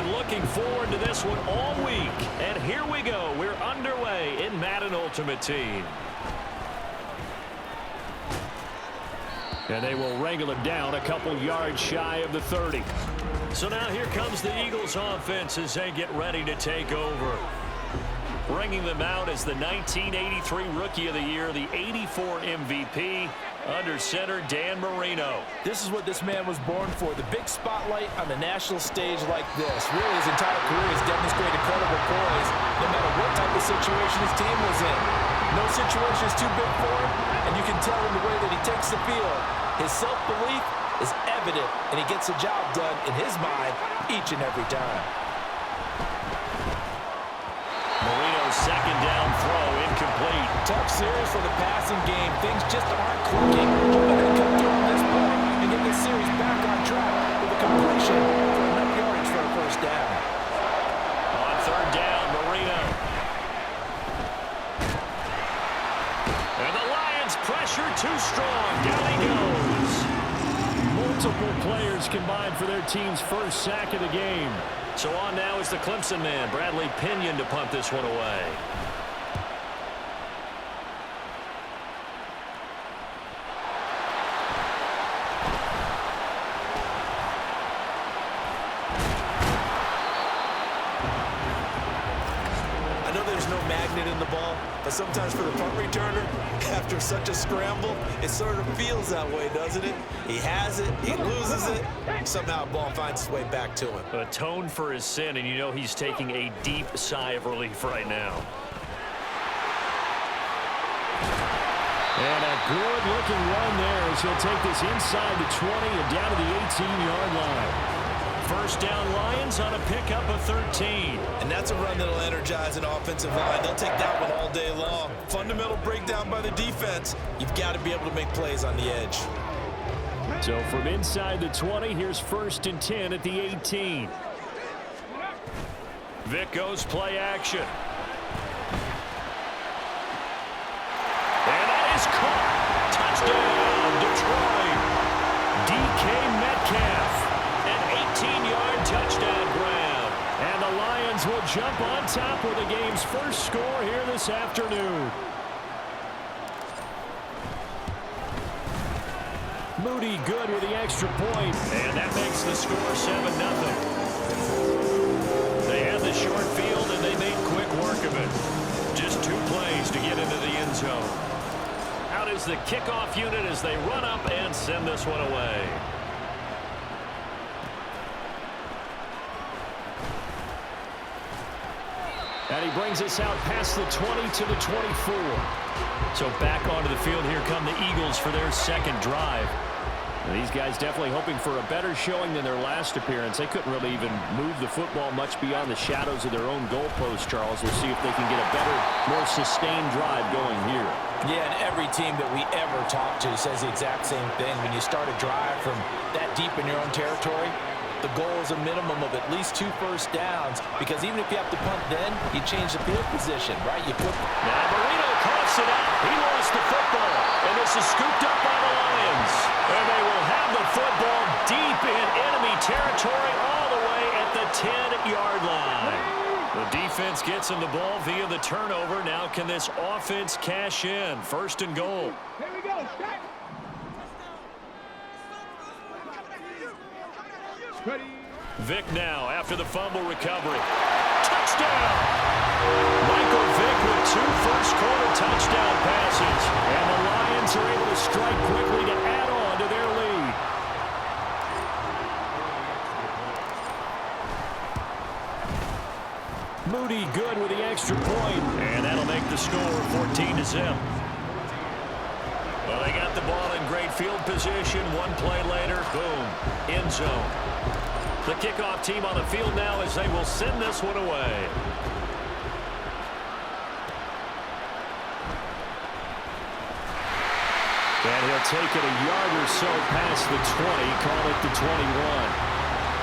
been looking forward to this one all week. And here we go. We're underway in Madden Ultimate Team. And they will wrangle him down a couple yards shy of the 30. So now here comes the Eagles offense as they get ready to take over. Bringing them out as the 1983 Rookie of the Year, the 84 MVP, under center Dan Marino. This is what this man was born for, the big spotlight on the national stage like this. Really, his entire career has demonstrated incredible poise, no matter what type of situation his team was in. No situation is too big for him, and you can tell in the way that he takes the field. His self-belief is evident, and he gets the job done in his mind each and every time. Marino's second down throw incomplete. Tough series for the passing game. Things just aren't clicking. But they come through on this point and get this series back on track with a completion for enough yardage for a first down. On third down, Marino. And the Lions pressure too strong. Down he goes. Multiple players combined for their team's first sack of the game. So on now is the Clemson man, Bradley Pinion, to punt this one away. I know there's no magnet in the ball, but sometimes for the punt returner, after such a scramble, it sort of feels that way, doesn't it? He has it, he loses it, somehow the ball finds its way back to him. Atone for his sin, and you know he's taking a deep sigh of relief right now. And a good-looking run there as he'll take this inside the 20 and down to the 18-yard line. First down Lions on a pickup of 13. And that's a run that'll energize an offensive line. They'll take that one all day long. Fundamental breakdown by the defense. You've got to be able to make plays on the edge. So from inside the 20, here's 1st and 10 at the 18. Vic goes play action. And that is caught. Touchdown, Detroit. DK Metcalf. An 18-yard touchdown grab. And the Lions will jump on top with the game's first score here this afternoon. Moody good with the extra point, and that makes the score 7-0. They had the short field, and they made quick work of it. Just 2 plays to get into the end zone. Out is the kickoff unit as they run up and send this one away. And he brings us out past the 20 to the 24. So back onto the field, here come the Eagles for their second drive. And these guys definitely hoping for a better showing than their last appearance. They couldn't really even move the football much beyond the shadows of their own goalpost, Charles. We'll see if they can get a better, more sustained drive going here. Yeah, and every team that we ever talk to says the exact same thing. When you start a drive from that deep in your own territory, the goal is a minimum of at least 2 first downs, because even if you have to punt then, you change the field position, right? You put... Now Marino coughs it out. He lost the football, and this is scooped up by the Lions. And they will have the football deep in enemy territory all the way at the 10-yard line. The defense gets him the ball via the turnover. Now can this offense cash in? 1st and goal. Here we go. Vic now after the fumble recovery. Touchdown! Michael Vick with 2 first-quarter touchdown passes. And the Lions are able to strike quickly to add on to their lead. Moody good with the extra point. And that'll make the score 14-0. Well, they got the ball in great field position. 1 play later, boom, end zone. The kickoff team on the field now as they will send this one away. And he'll take it a yard or so past the 20, call it the 21.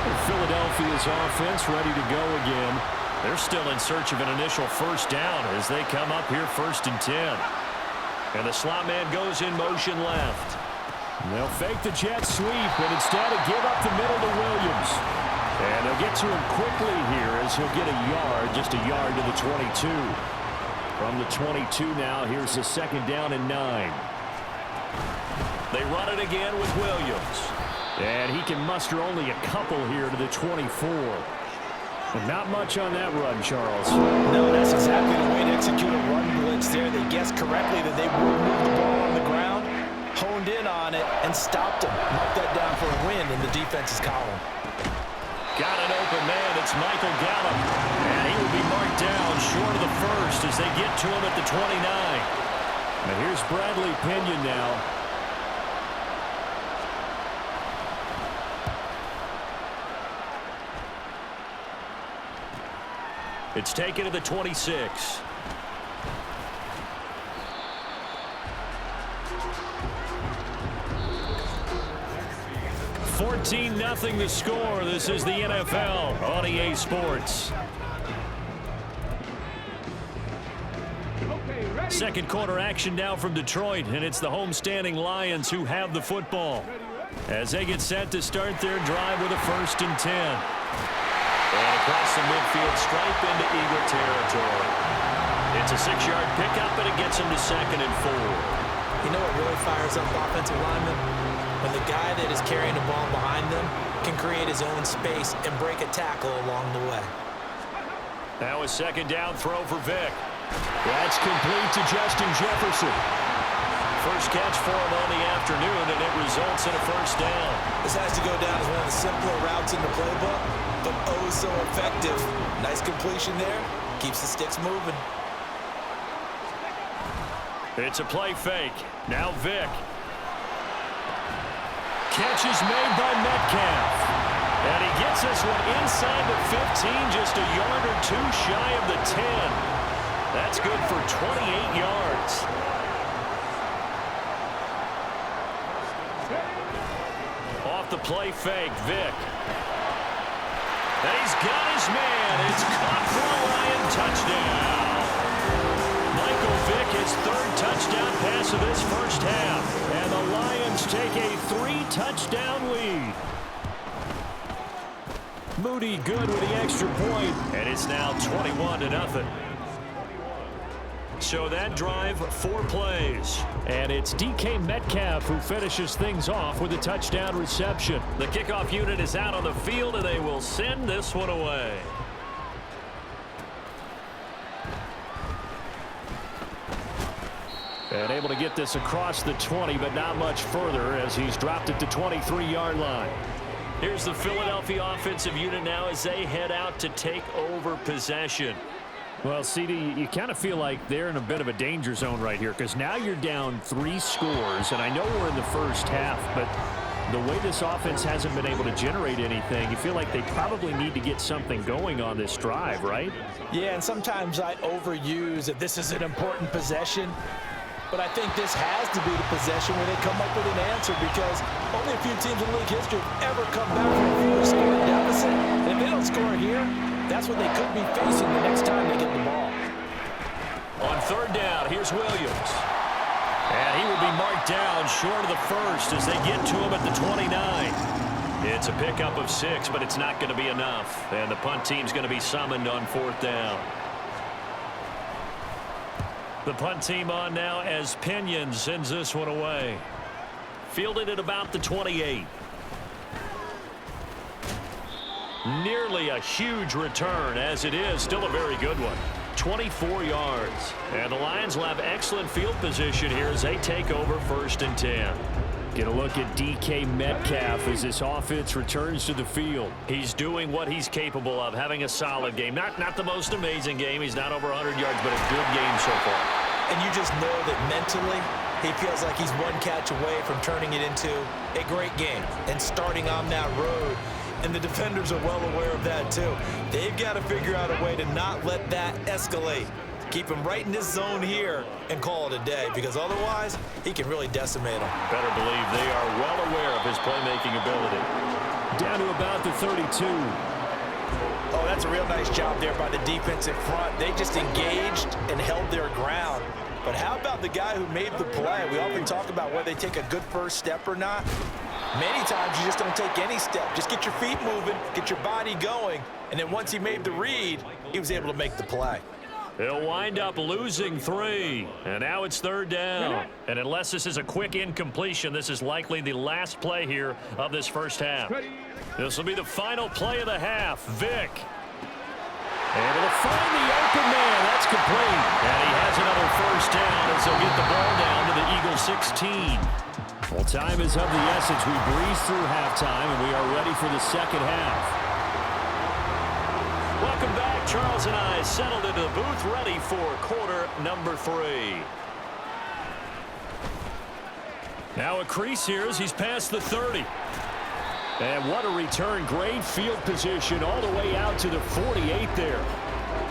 And Philadelphia's offense ready to go again. They're still in search of an initial first down as they come up here 1st and 10. And the slot man goes in motion left. They'll fake the jet sweep, and instead of give up the middle to Williams. And they'll get to him quickly here as he'll get a yard, just a yard to the 22. From the 22 now, here's the second down and 9. They run it again with Williams. And he can muster only a couple here to the 24. And not much on that run, Charles. No, that's exactly the way to execute a run blitz there. They guessed correctly that they would move the ball on the ground, honed in on it, and stopped him. Knocked that down for a win in the defense's column. Got an open man. It's Michael Gallup. And he will be marked down short of the first as they get to him at the 29. Now here's Bradley Pinion now. It's taken to the 26. (14-0) the score. This is the NFL on EA Sports. Second quarter action now from Detroit, and it's the homestanding Lions who have the football as they get set to start their drive with a 1st and 10. And across the midfield stripe into Eagle territory. It's a 6-yard pickup, and it gets them to 2nd and 4. You know what really fires up offensive linemen? When the guy that is carrying the ball behind them can create his own space and break a tackle along the way. Now a 2nd down throw for Vick. That's complete to Justin Jefferson. First catch for him on the afternoon, and it results in a 1st down. This has to go down as one of the simpler routes in the playbook, but oh so effective. Nice completion there. Keeps the sticks moving. It's a play fake. Now Vick. Catch is made by Metcalf. And he gets this one inside the 15, just a yard or two shy of the 10. That's good for 28 yards. Off the play fake, Vick. And he's got his man. It's caught for a Lion touchdown. Michael Vick, his 3rd touchdown pass of this first half. And the Lions take a 3-touchdown lead. Moody good with the extra point, and it's now 21-0. So that drive, 4 plays. And it's DK Metcalf who finishes things off with a touchdown reception. The kickoff unit is out on the field, and they will send this one away. And able to get this across the 20, but not much further as he's dropped it to 23-yard line. Here's the Philadelphia offensive unit now as they head out to take over possession. Well, CD, you kind of feel like they're in a bit of a danger zone right here because now you're down 3 scores, and I know we're in the first half, but the way this offense hasn't been able to generate anything, you feel like they probably need to get something going on this drive, right? Yeah, and sometimes I overuse that this is an important possession. But I think this has to be the possession where they come up with an answer because only a few teams in league history have ever come back from a 4-score deficit. And if they don't score here, that's what they could be facing the next time they get the ball. On 3rd down, here's Williams. And he will be marked down short of the first as they get to him at the 29. It's a pickup of 6, but it's not going to be enough. And the punt team's going to be summoned on 4th down. The punt team on now as Pinion sends this one away. Fielded at about the 28. Nearly a huge return as it is. Still a very good one. 24 yards. And the Lions will have excellent field position here as they take over 1st and 10. Get a look at DK Metcalf as this offense returns to the field. He's doing what he's capable of, having a solid game. Not the most amazing game. He's not over 100 yards, but a good game so far. And you just know that mentally he feels like he's one catch away from turning it into a great game and starting on that road. And the defenders are well aware of that too. They've got to figure out a way to not let that escalate. Keep him right in this zone here and call it a day because otherwise he can really decimate them. Better believe they are well aware of his playmaking ability. Down to about the 32. Oh, that's a real nice job there by the defense in front. They just engaged and held their ground. But how about the guy who made the play? We often talk about whether they take a good first step or not. Many times you just don't take any step. Just get your feet moving, get your body going, and then once he made the read, he was able to make the play. He'll wind up losing 3. And now it's 3rd down. And unless this is a quick incompletion, this is likely the last play here of this first half. This will be the final play of the half. Vick. And it'll find the open man. That's complete. And he has another first down as they'll get the ball down to the Eagles 16. Well, time is of the essence. We breeze through halftime, and we are ready for the second half. Welcome back. Charles and I settled into the booth, ready for quarter number 3. Now a crease here as he's past the 30. And what a return. Great field position all the way out to the 48 there.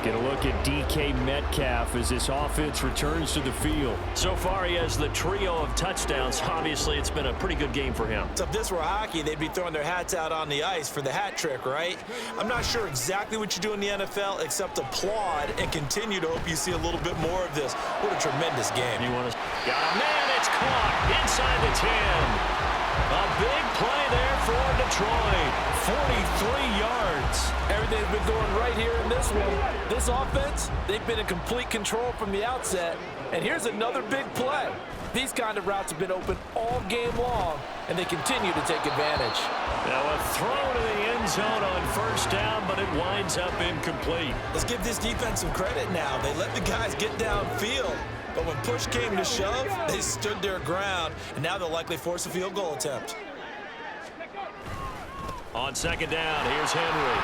Get a look at DK Metcalf as this offense returns to the field. So far, he has the trio of touchdowns. Obviously, it's been a pretty good game for him. So if this were hockey, they'd be throwing their hats out on the ice for the hat trick, right? I'm not sure exactly what you do in the NFL except applaud and continue to hope you see a little bit more of this. What a tremendous game. You want to... Got a man, it's caught inside the 10. A big play there for Detroit. 43 yards. Everything's been going right here in this one. This offense, they've been in complete control from the outset. And here's another big play. These kind of routes have been open all game long, and they continue to take advantage. Now a throw to the end zone on first down, but it winds up incomplete. Let's give this defense some credit now. They let the guys get downfield. But when push came to shove, they stood their ground, and now they'll likely force a field goal attempt. On second down, here's Henry.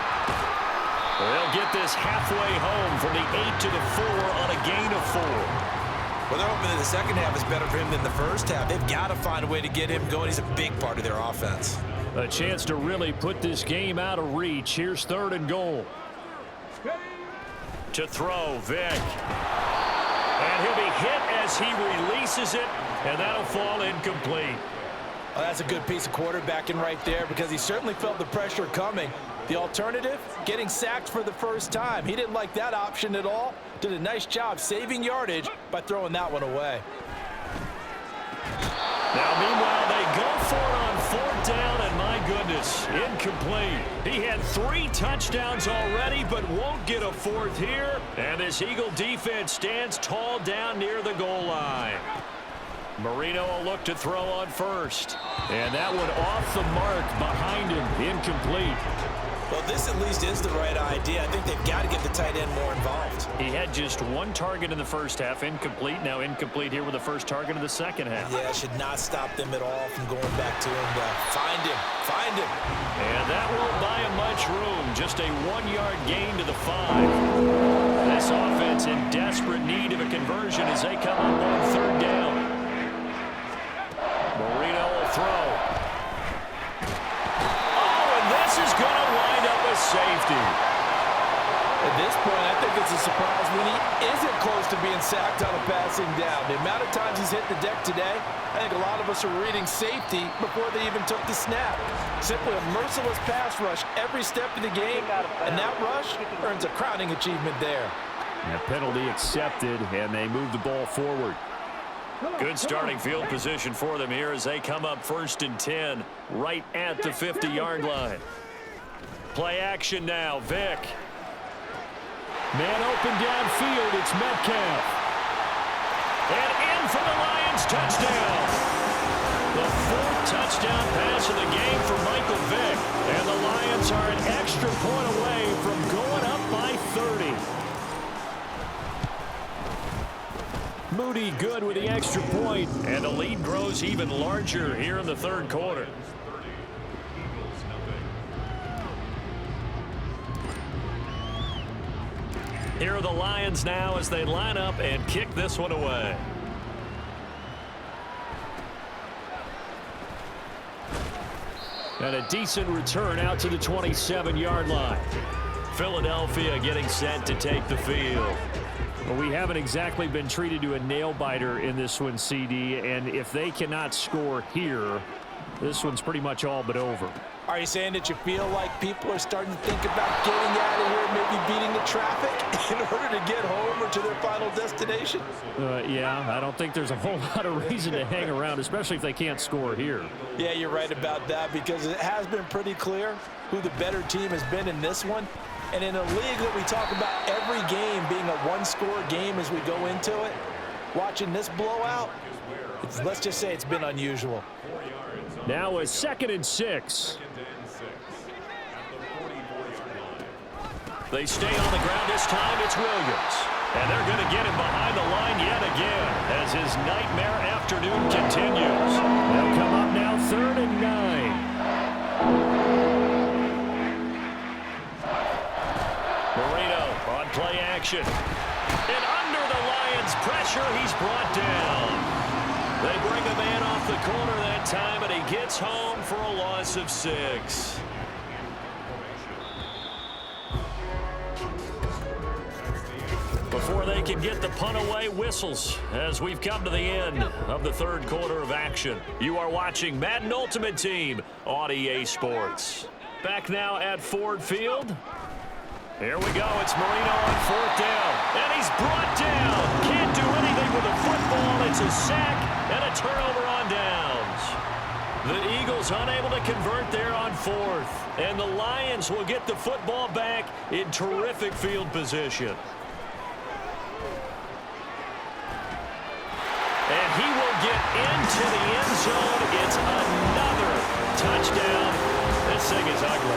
They'll get this halfway home from the 8 to the 4 on a gain of 4. Well, they're hoping that the second half is better for him than the first half. They've got to find a way to get him going. He's a big part of their offense. A chance to really put this game out of reach. Here's 3rd and goal. To throw, Vick. And he'll be hit as he releases it, and that'll fall incomplete. Well, that's a good piece of quarterbacking right there because he certainly felt the pressure coming. The alternative, getting sacked for the first time. He didn't like that option at all. Did a nice job saving yardage by throwing that one away. Now, meanwhile, they go for it on 4th down, and my goodness, incomplete. He had 3 touchdowns already, but won't get a 4th here. And this Eagle defense stands tall down near the goal line. Marino will look to throw on first. And that one off the mark behind him, incomplete. Well, this at least is the right idea. I think they've got to get the tight end more involved. He had just 1 target in the first half, incomplete. Now incomplete here with the first target of the second half. Yeah, should not stop them at all from going back to him. Find him. Find him. And that won't buy him much room. Just a 1-yard gain to the 5. This offense in desperate need of a conversion as they come up on 3rd down. Marino will throw. Is going to wind up a safety. At this point, I think it's a surprise when he isn't close to being sacked on a passing down. The amount of times he's hit the deck today, I think a lot of us are reading safety before they even took the snap. Simply a merciless pass rush every step of the game, and that rush earns a crowning achievement there. A penalty accepted, and they move the ball forward. Good starting field position for them here as they come up 1st and 10, right at the 50-yard line. Play action now, Vick. Man open downfield, it's Metcalf. And in for the Lions, touchdown. The 4th touchdown pass of the game for Michael Vick. And the Lions are an extra point away from going up by 30. Moody good with the extra point, and the lead grows even larger here in the 3rd quarter. Here are the Lions now as they line up and kick this one away. And a decent return out to the 27-yard line. Philadelphia getting set to take the field. Well, we haven't exactly been treated to a nail-biter in this one, CD, and if they cannot score here, this one's pretty much all but over. Are you saying that you feel like people are starting to think about getting out of here, maybe beating the traffic in order to get home or to their final destination? Yeah, I don't think there's a whole lot of reason to hang around, especially if they can't score here. Yeah, you're right about that, because it has been pretty clear who the better team has been in this one. And in a league that we talk about every game being a one-score game as we go into it, watching this blowout, let's just say it's been unusual. Now a 2nd and 6. They stay on the ground this time. It's Williams. And they're going to get him behind the line yet again as his nightmare afternoon continues. They'll come up now 3rd and 9. Marino on play action. And under the Lions' pressure, he's brought down. They bring a man off the corner that time, and he gets home for a loss of 6. Before they can get the punt away, whistles as we've come to the end of the 3rd quarter of action. You are watching Madden Ultimate Team on EA Sports. Back now at Ford Field. Here we go. It's Marino on 4th down. And he's brought down. Can't do anything with the football. It's a sack and a turnover on downs. The Eagles unable to convert there on 4th. And the Lions will get the football back in terrific field position. And he will get into the end zone. It's another touchdown. This thing is ugly.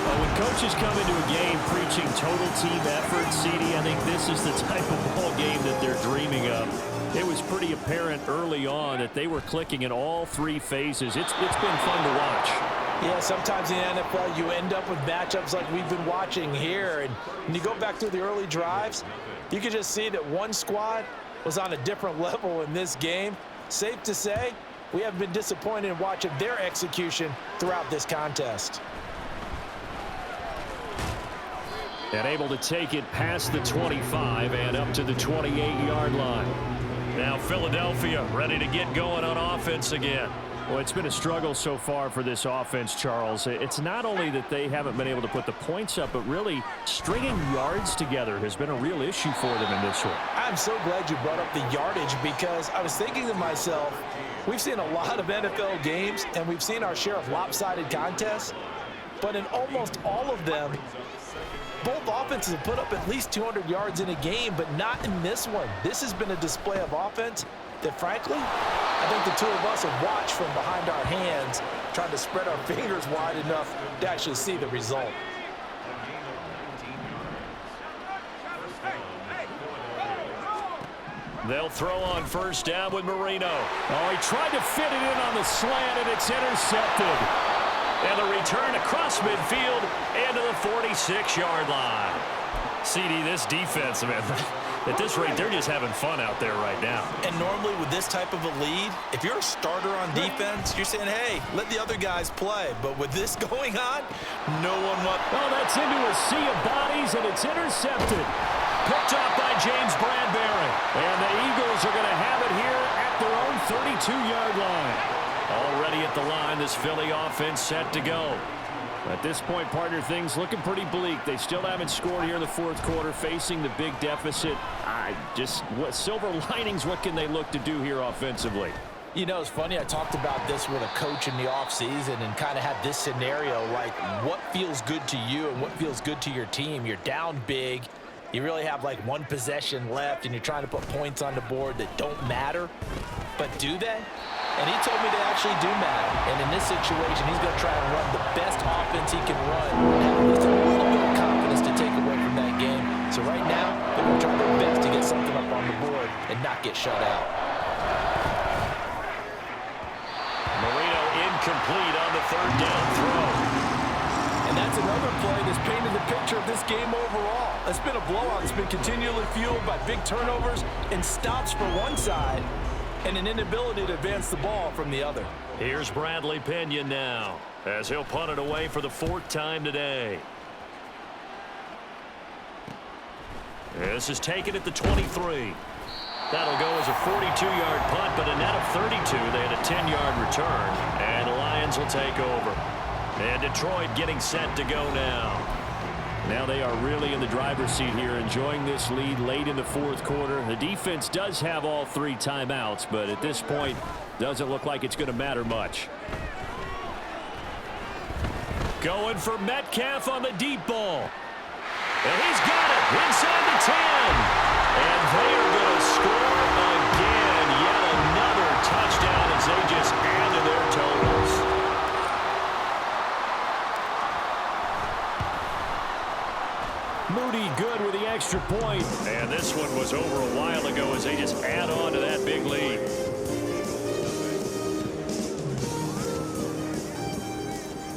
When coaches come into a game preaching total team effort, CD, I think this is the type of ball game that they're dreaming of. It was pretty apparent early on that they were clicking in all 3 phases. It's been fun to watch. Yeah, sometimes in the NFL you end up with matchups like we've been watching here. And when you go back through the early drives, you can just see that one squad was on a different level in this game. Safe to say, we have been disappointed in watching their execution throughout this contest. And able to take it past the 25 and up to the 28-yard line. Now Philadelphia ready to get going on offense again. Well, it's been a struggle so far for this offense, Charles. It's not only that they haven't been able to put the points up, but really stringing yards together has been a real issue for them in this one. I'm so glad you brought up the yardage, because I was thinking to myself, we've seen a lot of NFL games and we've seen our share of lopsided contests, but in almost all of them, both offenses have put up at least 200 yards in a game, but not in this one. This has been a display of offense that, frankly, I think the two of us have watched from behind our hands, trying to spread our fingers wide enough to actually see the result. They'll throw on 1st down with Marino. Oh, he tried to fit it in on the slant, and it's intercepted. And the return across midfield and to the 46-yard line. CD, this defense, man, at this rate, they're just having fun out there right now. And normally with this type of a lead, if you're a starter on defense, you're saying, hey, let the other guys play. But with this going on, no one wants. Oh, that's into a sea of bodies, and it's intercepted. Picked off by James Bradbury. And the Eagles are going to have it here at their own 32-yard line. Already at the line, this Philly offense set to go. At this point, partner, things looking pretty bleak. They still haven't scored here in the 4th quarter, facing the big deficit. What silver linings, what can they look to do here offensively? You know, it's funny, I talked about this with a coach in the offseason and kind of had this scenario, like what feels good to you and what feels good to your team. You're down big. You really have like 1 possession left, and you're trying to put points on the board that don't matter. But do they? And he told me they actually do matter. And in this situation, he's going to try and run the best offense he can run. Have at least a little bit of confidence to take away from that game. So right now, they're going to try their best to get something up on the board and not get shut out. Marino incomplete on the 3rd down throw. And that's another play that's painted the picture of this game overall. It's been a blowout. It's been continually fueled by big turnovers and stops for one side, and an inability to advance the ball from the other. Here's Bradley Pinion now, as he'll punt it away for the 4th time today. This is taken at the 23. That'll go as a 42-yard punt, but a net of 32. They had a 10-yard return, and the Lions will take over. And Detroit getting set to go now. Now they are really in the driver's seat here, enjoying this lead late in the fourth quarter. The defense does have all 3 timeouts, but at this point, doesn't look like it's going to matter much. Going for Metcalf on the deep ball. And he's got it inside the 10. And they are going to score again. Yet another touchdown as they just add to their totals. Moody good with the extra point. And this one was over a while ago as they just add on to that big lead.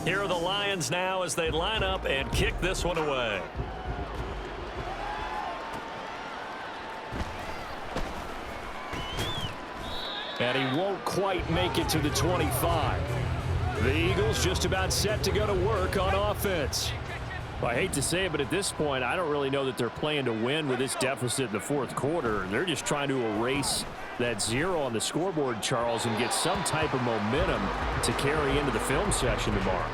Here are the Lions now as they line up and kick this one away. And he won't quite make it to the 25. The Eagles just about set to go to work on offense. Well, I hate to say it, but at this point, I don't really know that they're playing to win with this deficit in the fourth quarter. They're just trying to erase that 0 on the scoreboard, Charles, and get some type of momentum to carry into the film session tomorrow.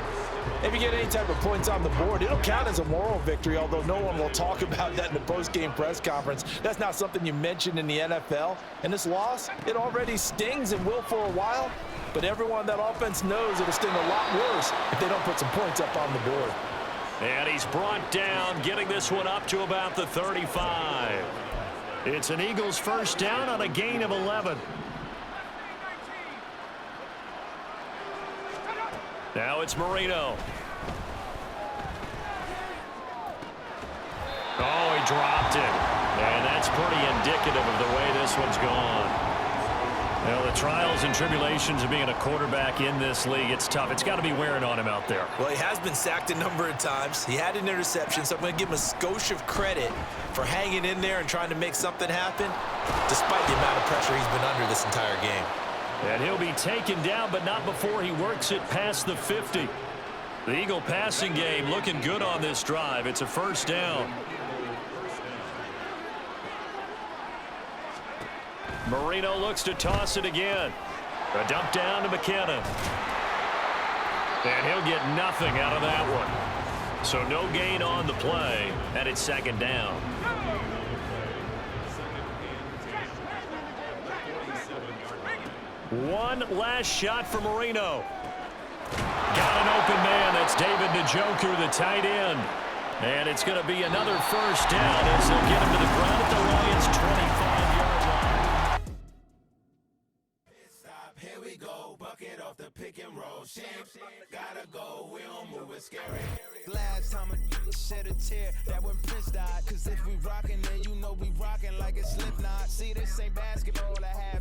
If you get any type of points on the board, it'll count as a moral victory, although no one will talk about that in the post-game press conference. That's not something you mention in the NFL. And this loss, it already stings and will for a while, but everyone on that offense knows it'll sting a lot worse if they don't put some points up on the board. And he's brought down, getting this one up to about the 35. It's an Eagles first down on a gain of 11. Now it's Marino. Oh, he dropped it. And that's pretty indicative of the way this one's gone. Well, the trials and tribulations of being a quarterback in this league, it's tough. It's got to be wearing on him out there. Well, he has been sacked a number of times. He had an interception, so I'm going to give him a skosh of credit for hanging in there and trying to make something happen, despite the amount of pressure he's been under this entire game. And he'll be taken down, but not before he works it past the 50. The Eagle passing game looking good on this drive. It's a first down. Marino looks to toss it again. A dump down to McKinnon. And he'll get nothing out of that one. So no gain on the play, and it's second down. One last shot for Marino. Got an open man. That's David Njoku, the tight end. And it's going to be another first down as they'll get him to the ground at the Lions' 25-yard line. Here we go, bucket off the pick and roll. Gotta go, we don't move it scary. Last time a shed a tear, that when Prince died. Cause if we rockin', then you know we rockin' like it's Slipknot. See, this ain't basketball, I have